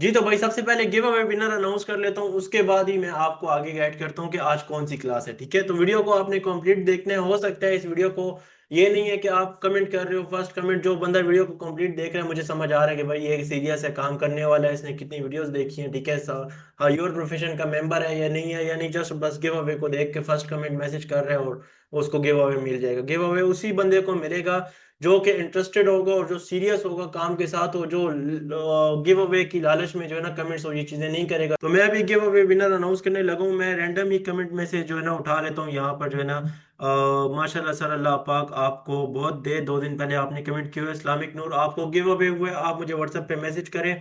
जी तो भाई सबसे पहले गिव अवे विनर अनाउंस कर लेता हूँ, उसके बाद ही मैं आपको आगे गाइड करता हूँ कि आज कौन सी क्लास है। ठीक है, तो वीडियो को आपने कंप्लीट देखना है। हो सकता है इस वीडियो को ये नहीं है कि आप कमेंट कर रहे हो, फर्स्ट कमेंट जो बंदा वीडियो को कंप्लीट देख रहा है मुझे समझ आ रहा है कि भाई ये सीरियस है, काम करने वाला है, इसने कितनी वीडियोस देखी हैं। ठीक है, हाँ योर प्रोफेशन का मेंबर है या नहीं है, या नहीं जस्ट बस गिव अवे को देख के फर्स्ट कमेंट मैसेज कर रहे हो और उसको गिव अवे मिल जाएगा। गिव अवे उसी बंदे को मिलेगा जो कि इंटरेस्टेड होगा और जो सीरियस होगा काम के साथ, और जो गिव अवे की लालच में जो है ना कमेंट्स और ये चीजें नहीं करेगा। तो मैं अभी गिव अवे विनर अनाउंस करने लगा हूँ। मैं रैंडम ही कमेंट में से जो है ना उठा लेता हूँ यहाँ पर जो है ना। माशाल्लाह सर, अल्लाह पाक आपको बहुत दे। 2 दिन पहले आपने कमेंट किया हुआ है, इस्लामिक नूर आपको गिव अवे हुए, आप मुझे व्हाट्सएप पे मैसेज करें।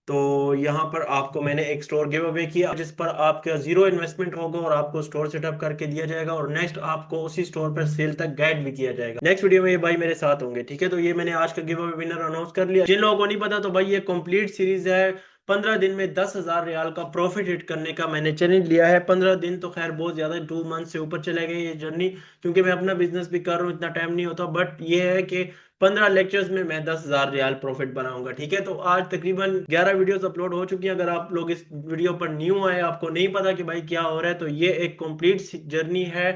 तो यहाँ पर आपको मैंने एक स्टोर गिव अवे किया जिस पर आपका जीरो इन्वेस्टमेंट होगा और आपको स्टोर सेटअप करके दिया जाएगा, और नेक्स्ट आपको उसी स्टोर पर सेल तक गाइड भी किया जाएगा। नेक्स्ट वीडियो में ये भाई मेरे साथ होंगे। ठीक है, तो ये मैंने आज का गिव अवे विनर अनाउंस कर लिया। जिन लोगों को नहीं पता तो भाई ये कंप्लीट सीरीज है। 15 दिन में 10,000 रियाल का प्रॉफिट हिट करने का मैंने चैलेंज लिया है। 15 दिन तो खैर बहुत ज्यादा, 2 मंथ से ऊपर चले गए ये जर्नी, क्योंकि मैं अपना बिजनेस भी कर रहा हूँ, इतना टाइम नहीं होता। बट ये है कि 15 लेक्चर्स में मैं 10,000 रियाल प्रॉफिट बनाऊंगा। ठीक है, तो आज तकरीबन 11 वीडियोस अपलोड हो चुकी हैं। अगर आप लोग इस वीडियो पर न्यू आए, आपको नहीं पता कि भाई क्या हो रहा है, तो ये एक कंप्लीट जर्नी है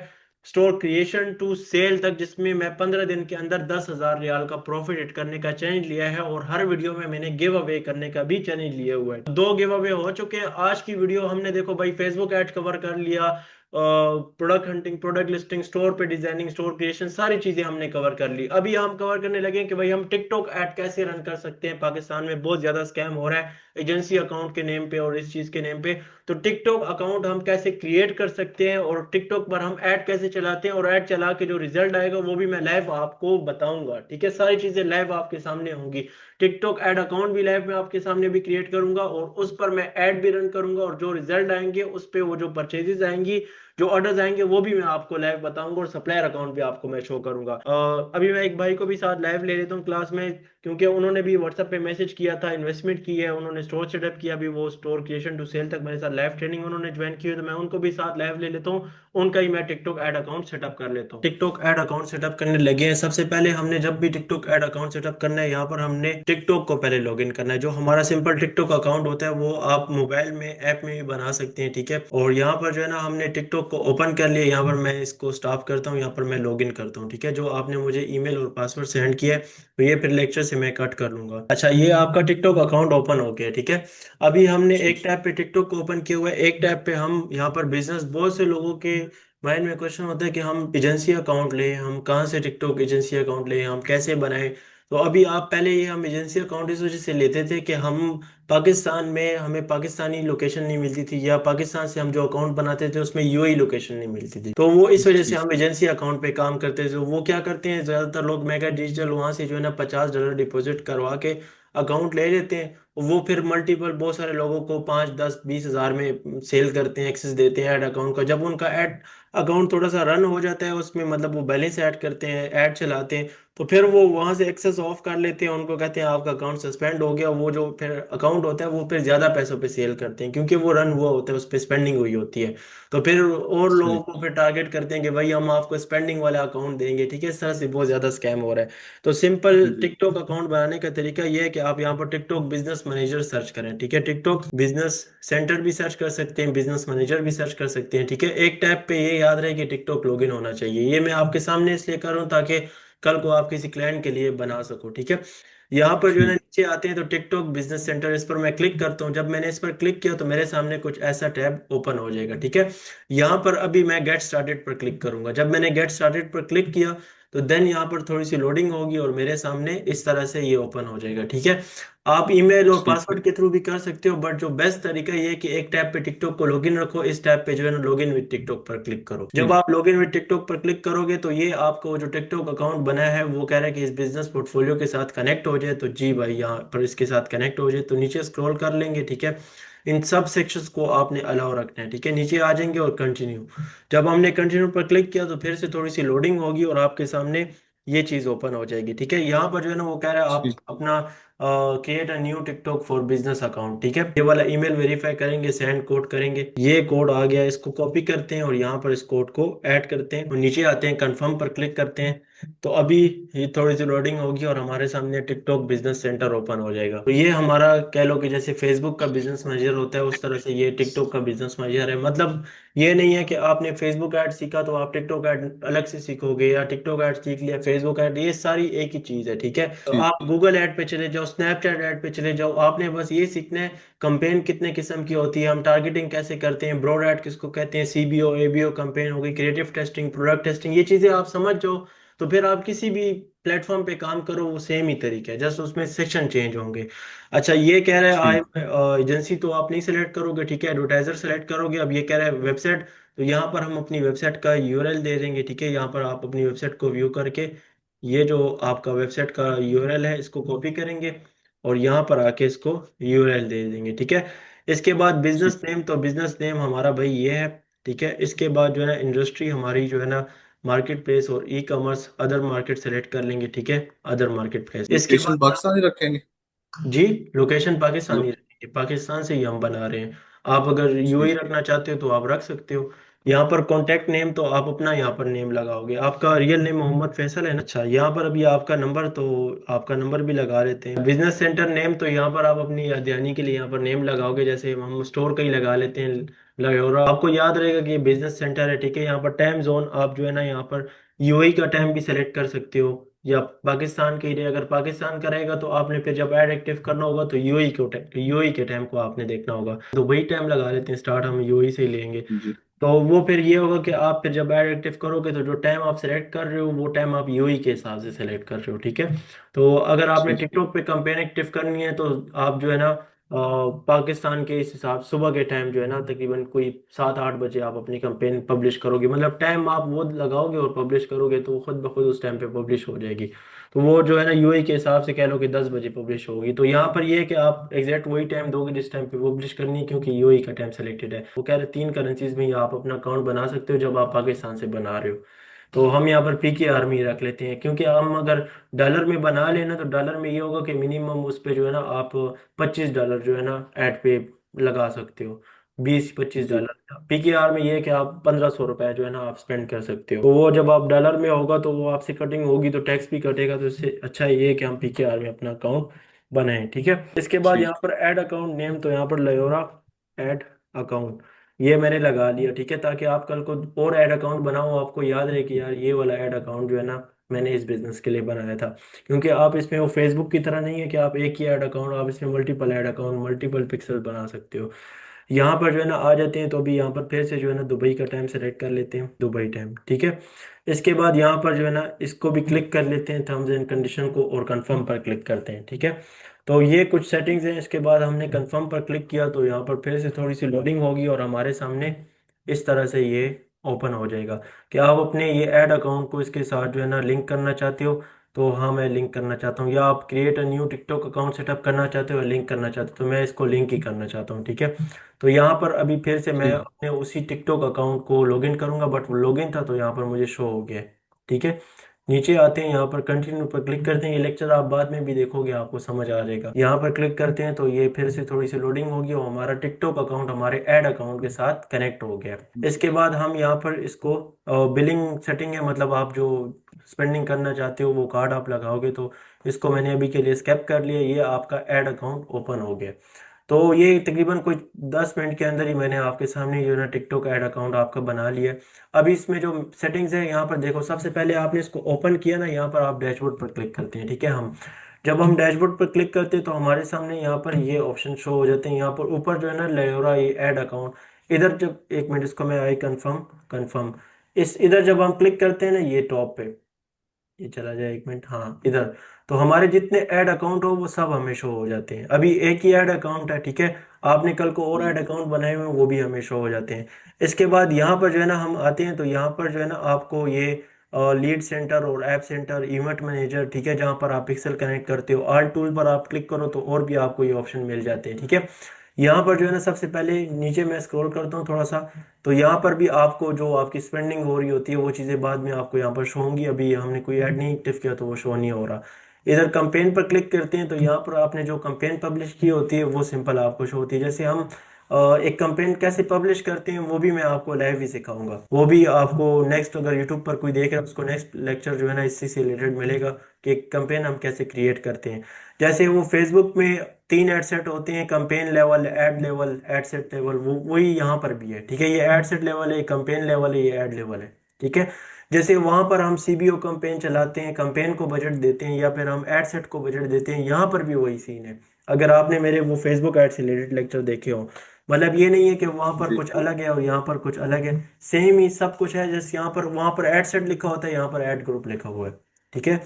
स्टोर क्रिएशन टू सेल तक, जिसमें मैं 15 दिन के अंदर 10,000 रियाल का प्रॉफिट हिट करने का चैलेंज लिया है। और हर वीडियो में मैंने गिव अवे करने का भी चैलेंज लिया हुआ है। 2 गिव अवे हो चुके हैं। आज की वीडियो हमने देखो भाई फेसबुक एड कवर कर लिया, product hunting, product listing, store पे डिजाइनिंग, स्टोर क्रिएशन, सारी चीजें हमने कवर कर ली। अभी हम कवर करने लगे कि भाई हम टिकटॉक ऐड कैसे रन कर सकते हैं। पाकिस्तान में बहुत ज्यादा स्कैम हो रहा है एजेंसी अकाउंट के नेम पे और इस चीज के नेम पे। तो टिकटॉक अकाउंट हम कैसे क्रिएट कर सकते हैं और टिकटॉक पर हम ऐड कैसे चलाते हैं, और ऐड चला के जो रिजल्ट आएगा वो भी मैं लाइव आपको बताऊंगा। ठीक है, सारी चीजें लाइव आपके सामने होंगी। टिकटॉक ऐड अकाउंट भी लाइव में आपके सामने भी क्रिएट करूंगा और उस पर मैं ऐड भी रन करूंगा, और जो रिजल्ट आएंगे उस पे वो जो परचेजेस आएंगी, जो ऑर्डर्स आएंगे वो भी मैं आपको लाइव बताऊंगा, और सप्लायर अकाउंट भी आपको मैं शो करूंगा। अभी मैं एक भाई को भी साथ लाइव ले लेता हूँ क्लास में, क्योंकि उन्होंने भी व्हाट्सएप पे मैसेज किया था, इन्वेस्टमेंट की है उन्होंने, स्टोर सेटअप किया, अभी वो स्टोर क्रिएशन टू सेल तक मेरे साथ लाइव ट्रेनिंग उन्होंने ज्वाइन की है। तो मैं उनको भी साथ लाइव ले लेता हूँ, उनका ही मैं टिकटॉक ऐड अकाउंट सेटअप कर लेता हूँ। टिकटॉक ऐड अकाउंट सेटअप करने लगे हैं। सबसे पहले हमने जब भी टिकटॉक ऐड अकाउंट सेटअप करना है, यहाँ पर हमने टिकटॉक को पहले लॉगिन करना है। जो हमारा सिंपल टिकटॉक अकाउंट होता है वो आप मोबाइल में ऐप में भी बना सकते हैं। ठीक है, और यहाँ पर जो है ना हमने टिकटॉक को ओपन कर लिया। यहाँ पर मैं इसको स्टॉप करता हूँ, यहाँ पर मैं लॉगिन करता हूँ। ठीक है, जो आपने मुझे ईमेल और पासवर्ड सेंड किया है, तो ये फिर लेक्चर से मैं कट कर लूंगा। अच्छा, ये आपका टिकटॉक अकाउंट ओपन हो गया। ठीक है, अभी हमने एक टैब पे टिकटॉक को ओपन किया हुआ है, एक टैब पे हम यहाँ पर बिजनेस। बहुत से लोगों के माइंड में क्वेश्चन होता है कि हम एजेंसी अकाउंट लें, हम कहाँ से टिकटॉक एजेंसी अकाउंट लें, हम कैसे बनाएं। तो अभी आप पहले ये हम एजेंसी अकाउंट इस वजह से लेते थे कि हम पाकिस्तान में हमें पाकिस्तानी लोकेशन नहीं मिलती थी, या पाकिस्तान से हम जो अकाउंट बनाते थे उसमें यूएई लोकेशन नहीं मिलती थी। तो वो इस वजह से जी। हम एजेंसी अकाउंट पे काम करते थे। तो वो क्या करते हैं ज्यादातर लोग, मेगा डिजिटल, वहां से जो है ना $50 डिपॉजिट करवा के अकाउंट ले लेते हैं। वो फिर मल्टीपल बहुत सारे लोगों को 5, 10, 20 हज़ार में सेल करते हैं, एक्सेस देते हैं ऐड अकाउंट का। जब उनका ऐड अकाउंट थोड़ा सा रन हो जाता है उसमें, मतलब वो बैलेंस ऐड करते हैं, ऐड चलाते हैं, तो फिर वो वहां से एक्सेस ऑफ कर लेते हैं। उनको कहते हैं आपका अकाउंट सस्पेंड हो गया। वो जो फिर अकाउंट होता है वो फिर ज्यादा पैसों पे सेल करते हैं, क्योंकि वो रन हुआ होता है, उस पर स्पेंडिंग हुई होती है। तो फिर और लोगों सही। को फिर टारगेट करते हैं कि भाई हम आपको स्पेंडिंग वाला अकाउंट देंगे। ठीक है, इस तरह से बहुत ज्यादा स्कैम हो रहा है। तो सिंपल जी। टिकटॉक अकाउंट बनाने का तरीका ये है कि आप यहाँ पर टिकटॉक बिजनेस मैनेजर सर्च करें। ठीक है, टिकटॉक बिजनेस सेंटर भी सर्च कर सकते हैं, बिजनेस मैनेजर भी सर्च कर सकते हैं। ठीक है, एक टैब पे ये याद रहे कि टिकटॉक लॉगिन होना चाहिए। ये मैं आपके सामने इसलिए कर रहा हूँ ताकि कल को आप किसी क्लाइंट के लिए बना सको। ठीक है, यहाँ पर जो है ना ठीक। नीचे आते हैं तो टिकटॉक बिजनेस सेंटर, इस पर मैं क्लिक करता हूँ। जब मैंने इस पर क्लिक किया तो मेरे सामने कुछ ऐसा टैब ओपन हो जाएगा। ठीक है, यहाँ पर अभी मैं गेट स्टार्टेड पर क्लिक करूंगा। जब मैंने गेट स्टार्टेड पर क्लिक किया तो देन यहाँ पर थोड़ी सी लोडिंग होगी और मेरे सामने इस तरह से ये ओपन हो जाएगा। ठीक है, आप ईमेल और ठीक है। पासवर्ड के थ्रू भी कर सकते हो, बट जो बेस्ट तरीका ये है कि एक टैब पे टिकटॉक को लॉगिन रखो, इस टैब पे जो है ना लॉगिन विद टिकटॉक पर क्लिक करो। जब ठीक। आप लॉगिन विद टिकटॉक पर क्लिक करोगे तो ये आपको जो टिकटॉक अकाउंट बनाया है वो कह रहा है कि इस बिजनेस पोर्टफोलियो के साथ कनेक्ट हो जाए। तो जी भाई, यहाँ पर इसके साथ कनेक्ट हो जाए, तो नीचे स्क्रॉल कर लेंगे। ठीक है, इन सब सेक्शंस को आपने अलाउ रखना है। ठीक है, नीचे आ जाएंगे और कंटिन्यू। जब हमने कंटिन्यू पर क्लिक किया तो फिर से थोड़ी सी लोडिंग होगी और आपके सामने ये चीज ओपन हो जाएगी। ठीक है, यहाँ पर जो है ना वो कह रहा है आप ठीक। अपना create a new TikTok for business account, ठीक है। ये वाला ईमेल वेरीफाई करेंगे, सेंड कोड करेंगे, ये कोड आ गया, इसको कॉपी करते हैं और यहाँ पर इस कोड को ऐड करते हैं और नीचे आते हैं, कंफर्म पर क्लिक करते हैं। तो अभी ये थोड़ी सी लोडिंग होगी और हमारे सामने टिकटॉक बिजनेस सेंटर ओपन हो जाएगा। तो ये हमारा कह लो कि जैसे फेसबुक का बिजनेस मैनेजर होता है उस तरह से ये टिकटॉक का बिजनेस मैनेजर है। मतलब ये नहीं है कि आपने फेसबुक ऐड सीखा तो आप टिकटॉक ऐड अलग से सीखोगे, या टिकटॉक ऐड सीख लिया फेसबुक ऐड, ये सारी एक ही चीज है, ठीक है। तो ठीक। आप गूगल ऐड पे चले जाओ, स्नैपचैट ऐड पे चले जाओ, आपने बस ये सीखना है कंपेन कितने किस्म की होती है, हम टारगेटिंग कैसे करते हैं, ब्रॉड ऐड किसको कहते हैं, सीबीओ एबीओ कंपेन हो गई, क्रिएटिव टेस्टिंग, प्रोडक्ट टेस्टिंग, ये चीजें आप समझ जाओ तो फिर आप किसी भी प्लेटफॉर्म पे काम करो वो सेम ही तरीका है, जस्ट उसमें सेक्शन चेंज होंगे। अच्छा, ये कह रहा है ठीक। आई एजेंसी तो आप नहीं सेलेक्ट करोगे, ठीक है, एडवर्टाइजर सेलेक्ट करोगे। अब ये कह रहा है वेबसाइट, तो यहाँ पर हम अपनी वेबसाइट का यूआरएल दे देंगे, ठीक है। यहाँ पर आप अपनी वेबसाइट को व्यू करके ये जो आपका वेबसाइट का यूआरएल है इसको कॉपी करेंगे और यहाँ पर आके इसको यूआरएल दे देंगे, ठीक है। इसके बाद ठीक। बिजनेस नेम, तो बिजनेस नेम हमारा भाई ये है, ठीक है। इसके बाद जो है ना इंडस्ट्री हमारी जो है ना मार्केट प्लेस और e commerce other market select कर लेंगे, ठीक है, अदर मार्केट प्लेस। इसके लोकेशन बाद पाकिस्तानी रखेंगे। जी, लोकेशन पाकिस्तानी लो। रखेंगे, पाकिस्तान से ही हम बना रहे हैं। आप अगर यूएई ठीक। रखना चाहते हो तो आप रख सकते हो। यहाँ पर कॉन्टैक्ट नेम तो आप अपना यहाँ पर नेम लगाओगे, आपका रियल नेम मोहम्मद फैसल है ना। अच्छा, यहाँ पर अभी आपका नंबर, तो आपका नंबर भी लगा लेते हैं। बिजनेस सेंटर नेम, तो यहाँ पर आप अपनी याददहानी के लिए यहाँ पर नेम लगाओगे, जैसे हम स्टोर का ही लगा लेते हैं लगोरा, आपको याद रहेगा कि ये बिजनेस सेंटर है, ठीक है। यहाँ पर टाइम जोन आप जो है ना यहाँ पर यूएई का टाइम भी सेलेक्ट कर सकते हो या पाकिस्तान के ही रहे। अगर पाकिस्तान का रहेगा तो आपने फिर जब ऐड एक्टिव करना होगा तो यूएई के टाइम को आपने देखना होगा, तो वही टाइम लगा लेते हैं, स्टार्ट हम यूएई से ही लेंगे। जी। तो वो फिर ये होगा कि आप फिर जब ऐड एक्टिव करोगे तो जो टाइम आप सेलेक्ट कर रहे हो वो टाइम आप यूएई के हिसाब से सेलेक्ट कर रहे हो, ठीक है। तो अगर आपने ठीक। टिकटॉक पे कंपेन एक्टिव करनी है तो आप जो है ना पाकिस्तान के इस हिसाब सुबह के टाइम जो है ना तकरीबन कोई 7-8 बजे आप अपनी कंपेन पब्लिश करोगे, मतलब टाइम आप वो लगाओगे और पब्लिश करोगे तो वो खुद ब खुद उस टाइम पे पब्लिश हो जाएगी। तो वो जो है ना यूएई के हिसाब से कह लो कि 10 बजे पब्लिश होगी। तो यहाँ पर ये है कि आप एग्जैक्ट वही टाइम दोगे जिस टाइम पे पब्लिश करनी है, क्योंकि यूएई का टाइम सेलेक्टेड है। वो कह रहे 3 करेंसीज में ही आप अपना अकाउंट बना सकते हो जब आप पाकिस्तान से बना रहे हो। तो हम यहाँ पर पी के आर्मी रख लेते हैं, क्योंकि हम अगर डॉलर में बना लेना तो डॉलर में ये होगा कि मिनिमम उस पे जो है ना आप $25 जो है ना ऐड पे लगा सकते हो, 20-25 जी। डॉलर पीकेआर में ये है कि आप ₹1500 जो है ना आप स्पेंड कर सकते हो। तो वो जब आप डॉलर में होगा तो वो आपसे कटिंग होगी तो टैक्स भी कटेगा, तो इससे अच्छा ये है कि हम पीकेआर में अपना अकाउंट बनाएं, ठीक है। इसके बाद यहाँ ठीक। पर ऐड अकाउंट नेम, तो यहाँ पर लयोरा ऐड अकाउंट ये मैंने लगा लिया, ठीक है, ताकि आप कल को और ऐड अकाउंट बनाओ आपको याद रहे कि यार ये वाला ऐड अकाउंट जो है ना मैंने इस बिजनेस के लिए बनाया था। क्योंकि आप इसमें वो फेसबुक की तरह नहीं है कि आप एक ही ऐड अकाउंट, आप इसमें multiple add account multiple pixel बना सकते हो। यहाँ पर जो है ना आ जाते हैं, तो अभी यहाँ पर फिर से जो है ना दुबई का टाइम सेलेक्ट कर लेते हैं, दुबई टाइम, ठीक है। इसके बाद यहाँ पर जो है ना इसको भी क्लिक कर लेते हैं टर्म्स एंड कंडीशन को और कंफर्म पर क्लिक करते हैं, ठीक है। तो ये कुछ सेटिंग्स हैं। इसके बाद हमने कंफर्म पर क्लिक किया तो यहाँ पर फिर से थोड़ी सी लोडिंग होगी और हमारे सामने इस तरह से ये ओपन हो जाएगा कि आप अपने ये ऐड अकाउंट को इसके साथ जो है ना लिंक करना चाहते हो। तो हाँ, मैं लिंक करना चाहता हूँ, या आप create a new TikTok account setup करना चाहते हो या लिंक करना चाहते हो, तो मैं इसको लिंक ही करना चाहता हूँ, ठीक है। तो यहाँ पर अभी फिर से मैं ठीक। अपने उसी टिकटॉक अकाउंट को लॉगिन करूंगा, बट वो लॉगिन था तो यहाँ पर मुझे शो हो गया है, ठीक है। नीचे आते हैं, यहाँ पर कंटिन्यू पर क्लिक करते हैं, ये लेक्चर आप बाद में भी देखोगे आपको समझ आ जाएगा। यहाँ पर क्लिक करते हैं तो ये फिर से थोड़ी सी लोडिंग होगी और हमारा टिकटॉक अकाउंट हमारे ऐड अकाउंट के साथ कनेक्ट हो गया। इसके बाद हम यहाँ पर इसको बिलिंग सेटिंग है, मतलब आप जो स्पेंडिंग करना चाहते हो वो कार्ड आप लगाओगे, तो इसको मैंने अभी के लिए स्केप कर लिया, ये आपका ऐड अकाउंट ओपन हो गया। तो ये तकरीबन कुछ 10 मिनट के अंदर ही मैंने आपके सामने जो है ना टिकटॉक ऐड अकाउंट आपका बना लिया है। अभी इसमें जो सेटिंग्स है यहाँ पर देखो, सबसे पहले आपने इसको ओपन किया ना, यहाँ पर आप डैशबोर्ड पर क्लिक करते हैं, ठीक है। हम जब हम डैशबोर्ड पर क्लिक करते हैं तो हमारे सामने यहाँ पर ये ऑप्शन शो हो जाते हैं, यहाँ पर ऊपर जो है ना लेयोरा ये ऐड अकाउंट, इधर जब एक मिनट इसको मैं आई कंफर्म कंफर्म इस इधर जब हम क्लिक करते हैं ना ये टॉप पे, ये चला जाए एक मिनट, हाँ इधर, तो हमारे जितने ऐड अकाउंट हो वो सब हमें शो हो जाते हैं। अभी एक ही ऐड अकाउंट है, ठीक है, आपने कल को और ऐड अकाउंट बनाए हुए हैं वो भी हमें शो हो जाते हैं। इसके बाद यहाँ पर जो है ना हम आते हैं तो यहाँ पर जो है ना आपको ये लीड सेंटर और ऐप सेंटर इवेंट मैनेजर, ठीक है, जहाँ पर आप पिक्सल कनेक्ट करते हो, ऑल टूल पर आप क्लिक करो तो और भी आपको ये ऑप्शन मिल जाते हैं, ठीक है। यहाँ पर जो है ना सबसे पहले नीचे मैं स्क्रॉल करता हूँ थोड़ा सा, तो यहाँ पर भी आपको जो आपकी स्पेंडिंग हो रही होती है वो चीज़ें बाद में आपको यहाँ पर शो होंगी, अभी हमने कोई ऐड नहीं एक्टिव किया तो वो शो नहीं हो रहा। इधर कंपेन पर क्लिक करते हैं तो यहाँ पर आपने जो कंपेन पब्लिश की होती है वो सिंपल आपको शो होती है। जैसे हम एक कंपेन कैसे पब्लिश करते हैं वो भी मैं आपको लाइव ही सिखाऊंगा, वो भी आपको नेक्स्ट, अगर यूट्यूब पर कोई देख रहा है उसको नेक्स्ट लेक्चर जो है ना इसी से रिलेटेड मिलेगा कि कंपेन हम कैसे क्रिएट करते हैं। जैसे वो फेसबुक में 3 एड सेट होते हैं, campaign level, ad level, ad set level, वो वही यहाँ पर भी है, ठीक है। ये एड सेट लेवल है, ये कंपेन लेवल है, ये एड लेवल है, ठीक है। जैसे वहां पर हम सीबीओ कंपेन चलाते हैं, कंपेन को बजट देते हैं, या फिर हम एड सेट को बजट देते हैं, यहाँ पर भी वही सीन है। अगर आपने मेरे वो फेसबुक एड से रिलेटेड लेक्चर देखे हो, मतलब ये नहीं है कि वहां पर जी कुछ जी। अलग है और यहाँ पर कुछ अलग है, सेम ही सब कुछ है। जैसे यहाँ पर, वहां पर एड सेट लिखा होता है, यहाँ पर एड ग्रुप लिखा हुआ है, ठीक है।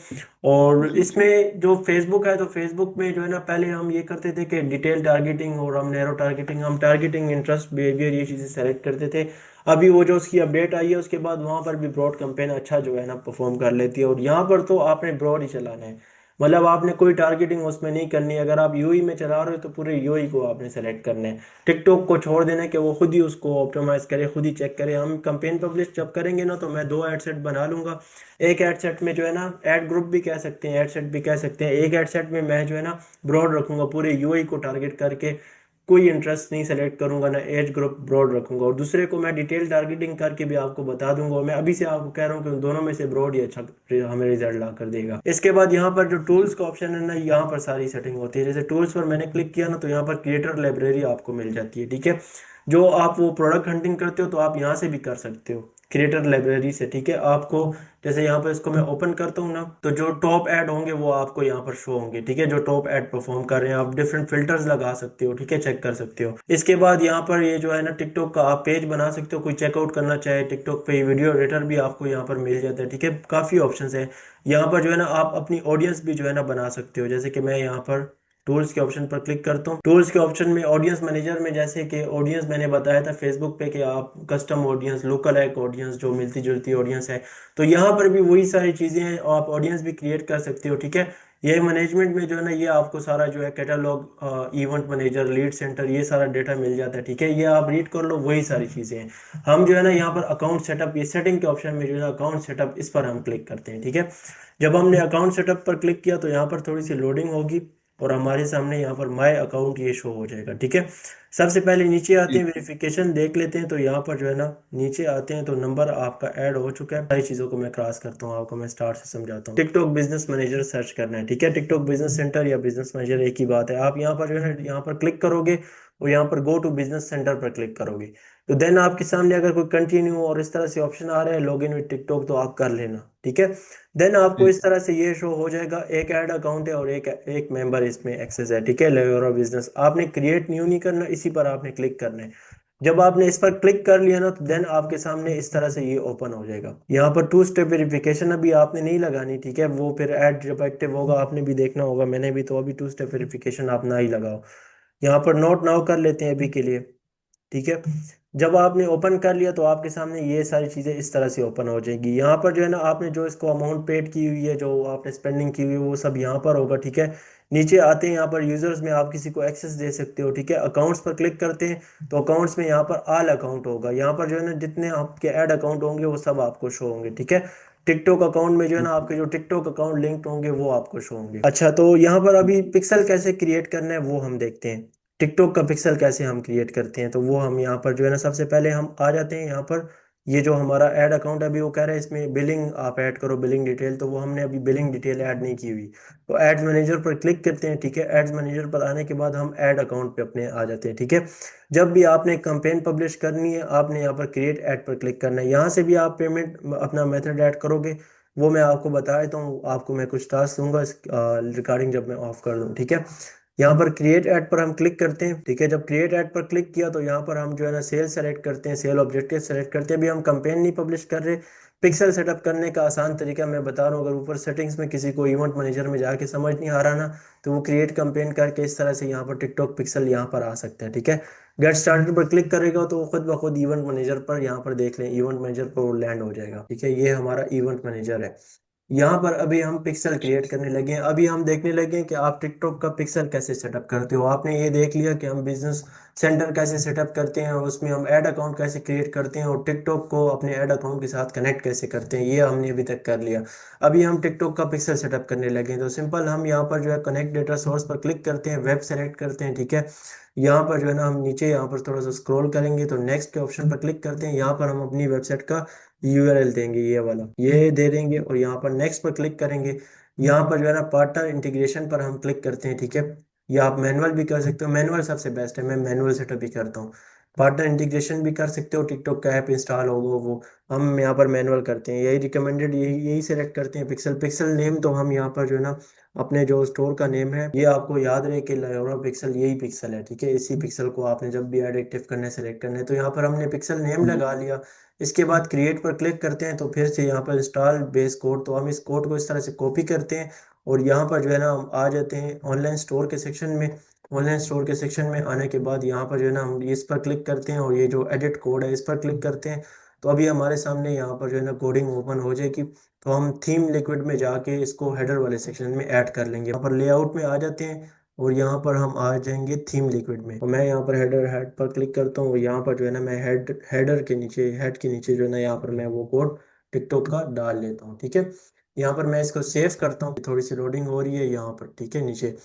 और जी जी। इसमें जो फेसबुक है, तो फेसबुक में जो है ना पहले हम ये करते थे कि डिटेल टारगेटिंग और हम नैरो टारगेटिंग, हम टारगेटिंग, इंटरेस्ट, बिहेवियर, ये चीज़ें सेलेक्ट करते थे। अभी वो जो उसकी अपडेट आई है उसके बाद वहां पर भी ब्रॉड कैंपेन अच्छा जो है ना परफॉर्म कर लेती है। और यहाँ पर तो आपने ब्रॉड ही चलाना है, मतलब आपने कोई टारगेटिंग उसमें नहीं करनी है। अगर आप यूई में चला रहे हो तो पूरे यूई को आपने सेलेक्ट करना है। टिकटॉक को छोड़ देना है कि वो खुद ही उसको ऑप्टिमाइज करे, खुद ही चेक करे। हम कंपेन पब्लिश जब करेंगे ना तो मैं 2 एड सेट बना लूंगा। एक एड सेट में जो है ना एड ग्रुप भी कह सकते हैं, एड सेट भी कह सकते हैं। एक एड सेट में मैं जो है ना ब्रॉड रखूंगा, पूरे यूआई को टारगेट करके, कोई इंटरेस्ट नहीं सेलेक्ट करूंगा ना, एज ग्रुप ब्रॉड रखूंगा। और दूसरे को मैं डिटेल टारगेटिंग करके भी आपको बता दूंगा। और मैं अभी से आपको कह रहा हूँ कि उन दोनों में से ब्रॉड ही अच्छा हमें रिजल्ट ला कर देगा। इसके बाद यहाँ पर जो टूल्स का ऑप्शन है ना, यहाँ पर सारी सेटिंग होती है। जैसे टूल्स पर मैंने क्लिक किया ना तो यहाँ पर क्रिएटर लाइब्रेरी आपको मिल जाती है, ठीक है। जो आप वो प्रोडक्ट हंटिंग करते हो तो आप यहाँ से भी कर सकते हो, क्रिएटर लाइब्रेरी से, ठीक है। आपको जैसे यहाँ पर इसको मैं ओपन करता हूँ ना, तो जो टॉप ऐड होंगे वो आपको यहाँ पर शो होंगे, ठीक है। जो टॉप ऐड परफॉर्म कर रहे हैं, आप डिफरेंट फिल्टर्स लगा सकते हो, ठीक है, चेक कर सकते हो। इसके बाद यहाँ पर ये जो है ना टिकटॉक का आप पेज बना सकते हो, कोई चेकआउट करना चाहे टिकटॉक पे, वीडियो एडिटर भी आपको यहाँ पर मिल जाता है, ठीक है। काफ़ी ऑप्शंस है यहाँ पर जो है ना, आप अपनी ऑडियंस भी जो है ना बना सकते हो। जैसे कि मैं यहाँ पर टूल्स के ऑप्शन पर क्लिक करता हूँ। टूल्स के ऑप्शन में ऑडियंस मैनेजर में, जैसे कि ऑडियंस मैंने बताया था फेसबुक पे कि आप कस्टम ऑडियंस, लोकल एक ऑडियंस, जो मिलती जुलती ऑडियंस है, तो यहाँ पर भी वही सारी चीज़ें हैं, आप ऑडियंस भी क्रिएट कर सकते हो, ठीक है। ये मैनेजमेंट में जो है ना, ये आपको सारा जो है catalogue, event manager, lead centre, ये सारा डेटा मिल जाता है, ठीक है। ये आप रीड कर लो, वही सारी चीज़ें हैं। हम जो है ना यहाँ पर अकाउंट सेटअप, ये सेटिंग के ऑप्शन में जो है ना अकाउंट सेटअप, इस पर हम क्लिक करते हैं, ठीक है। जब हमने अकाउंट सेटअप पर क्लिक किया तो यहाँ पर थोड़ी सी लोडिंग होगी और हमारे सामने यहाँ पर माय अकाउंट ये शो हो जाएगा, ठीक है। सबसे पहले नीचे आते जी हैं, वेरिफिकेशन देख लेते हैं। तो यहाँ पर जो है ना नीचे आते हैं तो नंबर आपका ऐड हो चुका है। सारी चीज़ों को मैं क्रॉस करता हूँ, आपको मैं स्टार्ट से समझाता हूँ। टिकटॉक बिजनेस मैनेजर सर्च करना है, ठीक है। टिकटॉक बिजनेस सेंटर या बिजनेस मैनेजर एक ही बात है। आप यहाँ पर जो है यहाँ पर क्लिक करोगे और यहाँ पर गो टू बिजनेस सेंटर पर क्लिक करोगे, तो देन आपके सामने अगर कोई कंटिन्यू और इस तरह से ऑप्शन आ रहा है लॉग इन विद टिकटॉक, तो आप कर लेना, ठीक है। देन आपको जी। इस तरह से ये शो हो जाएगा, एक ऐड अकाउंट है और एक एक मेंबर इसमें एक्सेस है, ठीक है। लेवरा बिजनेस आपने क्रिएट न्यू नहीं करना, इसी पर आपने क्लिक करना है। जब आपने इस पर क्लिक कर लिया ना तो देन आपके सामने इस तरह से ये ओपन हो जाएगा। यहाँ पर 2 स्टेप वेरिफिकेशन अभी आपने नहीं लगानी, ठीक है। वो फिर ऐड जब एक्टिव होगा आपने भी देखना होगा, मैंने भी, तो अभी 2 स्टेप वेरिफिकेशन आप ना ही लगाओ। यहाँ पर नोट नाउ कर लेते हैं अभी के लिए, ठीक है। जब आपने ओपन कर लिया तो आपके सामने ये सारी चीज़ें इस तरह से ओपन हो जाएगी। यहाँ पर जो है ना आपने जो इसको अमाउंट पेड की हुई है, जो आपने स्पेंडिंग की हुई है, वो सब यहाँ पर होगा, ठीक है। नीचे आते हैं, यहाँ पर यूजर्स में आप किसी को एक्सेस दे सकते हो, ठीक है। अकाउंट्स पर क्लिक करते हैं तो अकाउंट्स में यहाँ पर ऑल अकाउंट होगा। यहाँ पर जो है ना जितने आपके ऐड अकाउंट होंगे वो सब आपको शो होंगे, ठीक है। टिकटॉक अकाउंट में जो है ना आपके जो टिकटॉक अकाउंट लिंक्ड होंगे वो आपको शो होंगे। अच्छा, तो यहाँ पर अभी पिक्सल कैसे क्रिएट करना है वो हम देखते हैं। टिकटॉक का पिक्सल कैसे हम क्रिएट करते हैं, तो वो हम यहाँ पर जो है ना सबसे पहले हम आ जाते हैं यहाँ पर। ये जो हमारा ऐड अकाउंट है, अभी वो कह रहा है इसमें बिलिंग आप ऐड करो, बिलिंग डिटेल, तो वो हमने अभी बिलिंग डिटेल ऐड नहीं की हुई। तो एड्स मैनेजर पर क्लिक करते हैं, ठीक है। एड्स मैनेजर पर आने के बाद हम ऐड अकाउंट पे अपने आ जाते हैं, ठीक है। जब भी आपने कैंपेन पब्लिश करनी है आपने यहाँ पर क्रिएट ऐड पर क्लिक करना है। यहाँ से भी आप पेमेंट अपना मेथड ऐड करोगे, वो मैं आपको बता देता हूँ। आपको मैं कुछ टास्क दूंगा इस रिकॉर्डिंग जब मैं ऑफ कर दूँ, ठीक है। यहाँ पर क्रिएट ऐड पर हम क्लिक करते हैं, ठीक है। जब क्रिएट ऐड पर क्लिक किया तो यहाँ पर हम जो है ना सेल सेलेक्ट करते हैं, सेल ऑब्जेक्टिव सेलेक्ट करते हैं। अभी हम कंपेन नहीं पब्लिश कर रहे। पिक्सल सेटअप करने का आसान तरीका मैं बता रहा हूँ। अगर ऊपर सेटिंग्स में किसी को इवेंट मैनेजर में जाके समझ नहीं आ रहा ना, तो वो क्रिएट कंपेन करके इस तरह से यहाँ पर टिकटॉक पिक्सल यहाँ पर आ सकता है, ठीक है। गेट स्टार्टेड पर क्लिक करेगा तो वो खुद ब खुद इवेंट मैनेजर पर, यहाँ पर देख लें, इवेंट मैनेजर पर लैंड हो जाएगा, ठीक है। ये हमारा इवेंट मैनेजर है। यहाँ पर अभी हम पिक्सल क्रिएट करने लगे हैं। अभी हम देखने लगे हैं कि आप टिकटॉक का पिक्सल कैसे सेटअप करते हो। आपने ये देख लिया कि हम बिजनेस सेंटर कैसे सेटअप करते हैं, और उसमें हम ऐड अकाउंट कैसे क्रिएट करते हैं, और टिकटॉक को अपने ऐड अकाउंट के साथ कनेक्ट कैसे करते हैं, ये हमने अभी तक कर लिया। अभी हम टिकटॉक का पिक्सल सेटअप करने लगे हैं। तो सिंपल हम यहाँ पर जो है कनेक्ट डेटा सोर्स पर क्लिक करते हैं, वेब सेलेक्ट करते हैं, ठीक है। यहाँ पर जो है ना हम नीचे यहाँ पर थोड़ा सा स्क्रॉल करेंगे तो नेक्स्ट के ऑप्शन पर क्लिक करते हैं। यहाँ पर हम अपनी वेबसाइट का यूआरएल देंगे, ये वाला ये दे देंगे, और यहाँ पर नेक्स्ट पर क्लिक करेंगे। यहाँ पर जो है ना पार्टनर इंटीग्रेशन पर हम क्लिक करते हैं, ठीक है। या आप मैनुअल भी कर सकते हो, मैनुअल सबसे बेस्ट है, मैं मैनुअल सेटअप भी करता हूँ। पार्टनर इंटीग्रेशन भी कर सकते हो, टिकटॉक का ऐप इंस्टॉल हो वो हम यहाँ पर मैनुअल करते हैं, यही रिकमेंडेड, यही यही सेलेक्ट करते हैं। पिक्सल पिक्सल नेम तो हम यहाँ पर जो है ना अपने जो स्टोर का नेम है, ये आपको याद रहे कि लायोरा पिक्सल यही पिक्सल है, ठीक है। इसी पिक्सल को आपने जब भी ऐड एक्टिव करने सेलेक्ट करना है, तो यहाँ पर हमने पिक्सल नेम लगा लिया। इसके बाद क्रिएट पर क्लिक करते हैं, तो फिर से यहाँ पर इंस्टॉल बेस कोड, तो हम इस कोड को इस तरह से कॉपी करते हैं, और यहाँ पर जो है ना हम आ जाते हैं ऑनलाइन स्टोर के सेक्शन में। ऑनलाइन स्टोर के सेक्शन में आने के बाद यहाँ पर जो है ना हम इस पर क्लिक करते हैं, और ये जो एडिट कोड है इस पर क्लिक करते हैं। तो अभी हमारे सामने यहाँ पर जो है ना कोडिंग ओपन हो जाएगी। तो हम थीम लिक्विड में जाके इसको हेडर वाले सेक्शन में ऐड कर लेंगे। यहाँ पर लेआउट में आ जाते हैं, और यहाँ पर हम आ जाएंगे थीम लिक्विड में, और मैं यहाँ पर हेडर हेड पर क्लिक करता हूँ। यहाँ पर जो है ना मैं हेडर के नीचे, हेड के नीचे जो है ना यहाँ पर मैं वो कोड टिकटॉक का डाल लेता हूँ, ठीक है। यहाँ पर मैं इसको सेव करता हूँ, थोड़ी सी लोडिंग हो रही है यहाँ पर, ठीक है, नीचे।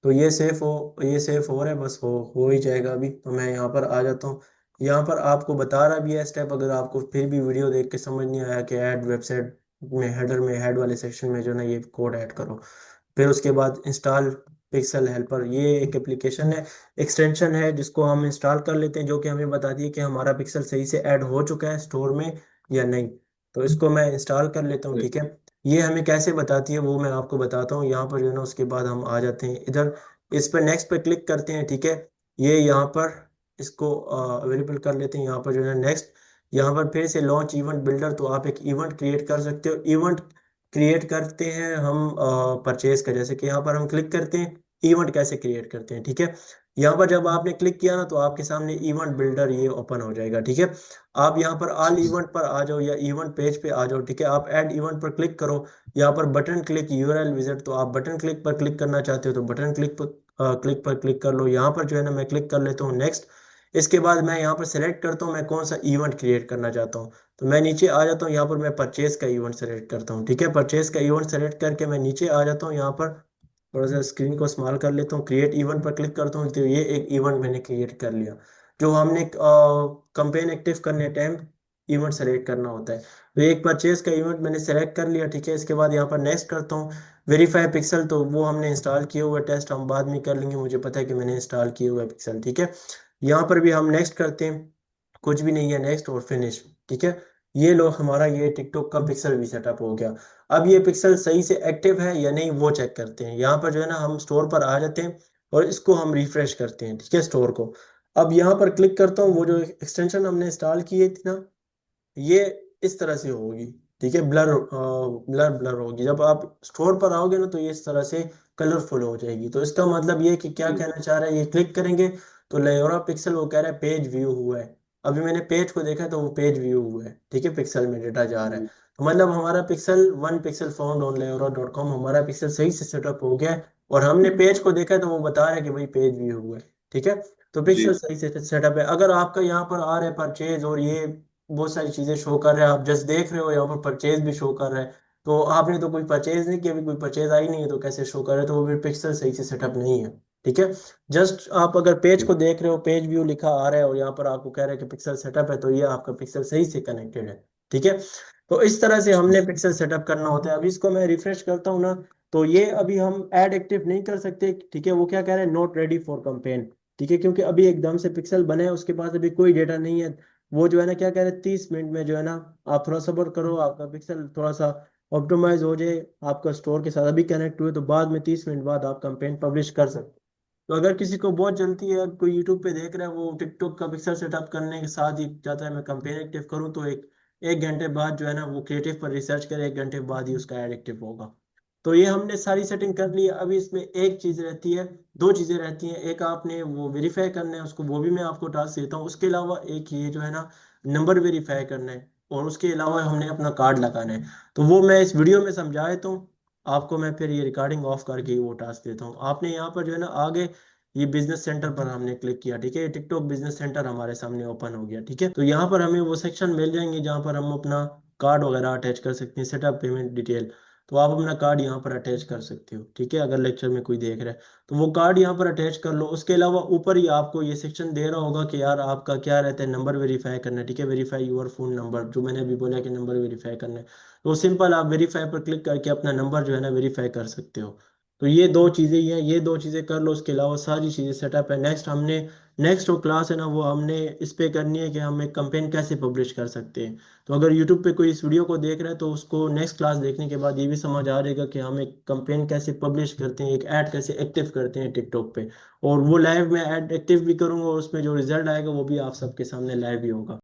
तो ये सेफ हो रहा है, बस हो ही जाएगा अभी। तो मैं यहाँ पर आ जाता हूँ। यहाँ पर आपको बता रहा भी है स्टेप, अगर आपको फिर भी वीडियो देख के समझ नहीं आया कि ऐड वेबसाइट में हेडर में हेड वाले सेक्शन में जो है ना ये कोड ऐड करो। फिर उसके बाद इंस्टॉल पिक्सल हेल्पर, ये एक एप्लीकेशन है, एक्सटेंशन है, जिसको हम इंस्टॉल कर लेते हैं, जो कि हमें बताती है कि हमारा पिक्सल सही से ऐड हो चुका है स्टोर में या नहीं। तो इसको मैं इंस्टॉल कर लेता हूँ, ठीक है। ये हमें कैसे बताती है वो मैं आपको बताता हूँ। यहाँ पर जो है ना उसके बाद हम आ जाते हैं इधर, इस पर नेक्स्ट पे क्लिक करते हैं, ठीक है। ये यहाँ पर इसको अवेलेबल कर लेते हैं। यहाँ पर जो है नेक्स्ट, यहाँ पर फिर से लॉन्च इवेंट बिल्डर, तो आप एक इवेंट क्रिएट कर सकते हो। इवेंट क्रिएट करते हैं हम परचेज का, जैसे कि यहाँ पर हम क्लिक करते हैं, इवेंट कैसे क्रिएट करते हैं, ठीक है। यहाँ पर जब आपने क्लिक किया ना तो आपके सामने इवेंट बिल्डर ये ओपन हो जाएगा, ठीक है। आप यहाँ पर ऑल इवेंट पर आ जाओ, या इवेंट पेज पे आ जाओ, ठीक है। आप ऐड इवेंट पर क्लिक करो। यहाँ पर बटन क्लिक यूआरएल विजिट, तो आप बटन क्लिक पर क्लिक करना चाहते हो तो बटन क्लिक पर क्लिक कर लो। यहाँ पर जो है ना मैं क्लिक कर लेता हूँ नेक्स्ट। इसके बाद मैं यहाँ पर सेलेक्ट करता हूँ मैं कौन सा इवेंट क्रिएट करना चाहता हूँ। तो मैं नीचे आ जाता हूँ, यहाँ पर मैं परचेज का इवेंट सेलेक्ट करता हूँ, ठीक है। परचेज का इवेंट सेलेक्ट करके मैं नीचे आ जाता हूँ, यहाँ पर थोड़ा सा स्क्रीन को स्मॉल कर लेता हूँ, क्रिएट इवेंट पर क्लिक करता हूँ, तो ये एक इवेंट मैंने क्रिएट कर लिया। जो हमने कंपेन एक्टिव करने टाइम इवेंट सेलेक्ट करना होता है। तो एक परचेज का इवेंट मैंने सेलेक्ट कर लिया, ठीक है। इसके बाद यहाँ पर नेक्स्ट करता हूँ। वेरीफाई पिक्सल, तो वो हमने इंस्टॉल किए हुए, टेस्ट हम बाद में कर लेंगे, मुझे पता है कि मैंने इंस्टॉल किए हुए पिक्सल, ठीक है। यहाँ पर भी हम नेक्स्ट करते हैं, कुछ भी नहीं है, नेक्स्ट और फिनिश, ठीक है। ये लो हमारा ये टिकटॉक का पिक्सल भी सेटअप हो गया। अब ये पिक्सल सही से एक्टिव है या नहीं वो चेक करते हैं। यहाँ पर जो है ना हम स्टोर पर आ जाते हैं, और इसको हम रिफ्रेश करते हैं, ठीक है, स्टोर को। अब यहाँ पर क्लिक करता हूँ, वो जो एक्सटेंशन हमने इंस्टॉल की थी ना, ये इस तरह से होगी, ठीक है। ब्लर ब्लर ब्लर होगी। जब आप स्टोर पर आओगे ना तो ये इस तरह से कलरफुल हो जाएगी। तो इसका मतलब ये कि क्या कहना चाह रहा है, ये क्लिक करेंगे तो लेयोरा पिक्सल वो कह रहा है पेज व्यू हुआ है। अभी मैंने पेज को देखा तो वो पेज व्यू हुआ है, ठीक है, पिक्सल में डेटा जा रहा है। तो मतलब हमारा pixel one pixel found on लेयोरा.com, हमारा पिक्सल सही से सेटअप हो गया है, और हमने पेज को देखा तो वो बता रहा है कि भाई पेज व्यू हुआ है, ठीक है। तो पिक्सल सही से सेटअप है। अगर आपका यहाँ पर आ रहा है परचेज और ये बहुत सारी चीजें शो कर रहे हैं, आप जस्ट देख रहे हो, यहाँ पर परचेज भी शो कर रहा है, तो आपने तो कोई परचेज नहीं किया, अभी कोई परचेज आई नहीं है, तो कैसे शो कर रहा है, तो वो भी पिक्सल सही से सेटअप नहीं है, ठीक है। जस्ट आप अगर पेज को देख रहे हो, पेज व्यू लिखा आ रहा है, और यहाँ पर आपको कह रहा है कि पिक्सल सेटअप है, तो ये आपका पिक्सल सही से कनेक्टेड है, ठीक है। तो इस तरह से हमने पिक्सल सेटअप करना होता है। अभी इसको मैं रिफ्रेश करता हूँ ना, तो ये अभी हम ऐड एक्टिव नहीं कर सकते, ठीक है। वो क्या कह रहा है, नॉट रेडी फॉर कंपेन, ठीक है, क्योंकि अभी एकदम से पिक्सल बने हैं, उसके पास अभी कोई डेटा नहीं है। वो जो है ना क्या कह रहे हैं, 30 मिनट में जो है ना आप थोड़ा सब्र करो, आपका पिक्सल थोड़ा सा ऑप्टिमाइज हो जाए, आपका स्टोर के साथ अभी कनेक्ट हुए, तो बाद में 30 मिनट बाद आप कंपेन पब्लिश कर सकते। तो अगर किसी को बहुत जल्दी है, कोई यूट्यूब पे देख रहा है, वो टिकटॉक का पिक्सल सेटअप करने के साथ ही चाहता है मैं कंपेन एक्टिव करूँ, तो एक एक घंटे बाद जो है ना वो क्रिएटिव पर रिसर्च करे, एक घंटे बाद ही उसका एड एक्टिव होगा। तो ये हमने सारी सेटिंग कर ली है। अभी इसमें एक चीज़ रहती है, दो चीज़ें रहती हैं। एक आपने वो वेरीफाई करना है उसको, वो भी मैं आपको टास्क देता हूँ। उसके अलावा एक ये जो है ना नंबर वेरीफाई करना है, और उसके अलावा हमने अपना कार्ड लगाना है। तो वो मैं इस वीडियो में समझा देता हूँ आपको। मैं फिर ये रिकॉर्डिंग ऑफ करके वो टास्क देता हूँ। आपने यहाँ पर जो है ना आगे ये बिजनेस सेंटर पर हमने क्लिक किया, ठीक है। टिकटॉक बिजनेस सेंटर हमारे सामने ओपन हो गया, ठीक है। तो यहाँ पर हमें वो सेक्शन मिल जाएंगे जहाँ पर हम अपना कार्ड वगैरह अटैच कर सकते हैं, सेटअप पेमेंट डिटेल। तो आप अपना कार्ड यहाँ पर अटैच कर सकते हो, ठीक है, अगर लेक्चर में कोई देख रहा है तो वो कार्ड यहाँ पर अटैच कर लो। उसके अलावा ऊपर ही आपको ये सेक्शन दे रहा होगा कि यार आपका क्या रहता है, नंबर वेरीफाई करना है, ठीक है। वेरीफाई योर फोन नंबर, जो मैंने अभी बोला कि नंबर वेरीफाई करना है, तो सिंपल आप वेरीफाई पर क्लिक करके अपना नंबर जो है ना वेरीफाई कर सकते हो। तो ये दो चीज़ें ही हैं, ये दो चीज़ें कर लो, उसके अलावा सारी चीज़ें सेटअप है। नेक्स्ट जो क्लास है ना वो हमने इस पे करनी है कि हम एक कंपेन कैसे पब्लिश कर सकते हैं। तो अगर यूट्यूब पे कोई इस वीडियो को देख रहा है तो उसको नेक्स्ट क्लास देखने के बाद ये भी समझ आ जाएगा कि हम एक कंपेन कैसे पब्लिश करते हैं, एक ऐड कैसे एक्टिव करते हैं टिकटॉक पे। और वो लाइव में ऐड एक्टिव भी करूंगा और उसमें जो रिजल्ट आएगा वो भी आप सबके सामने लाइव ही होगा।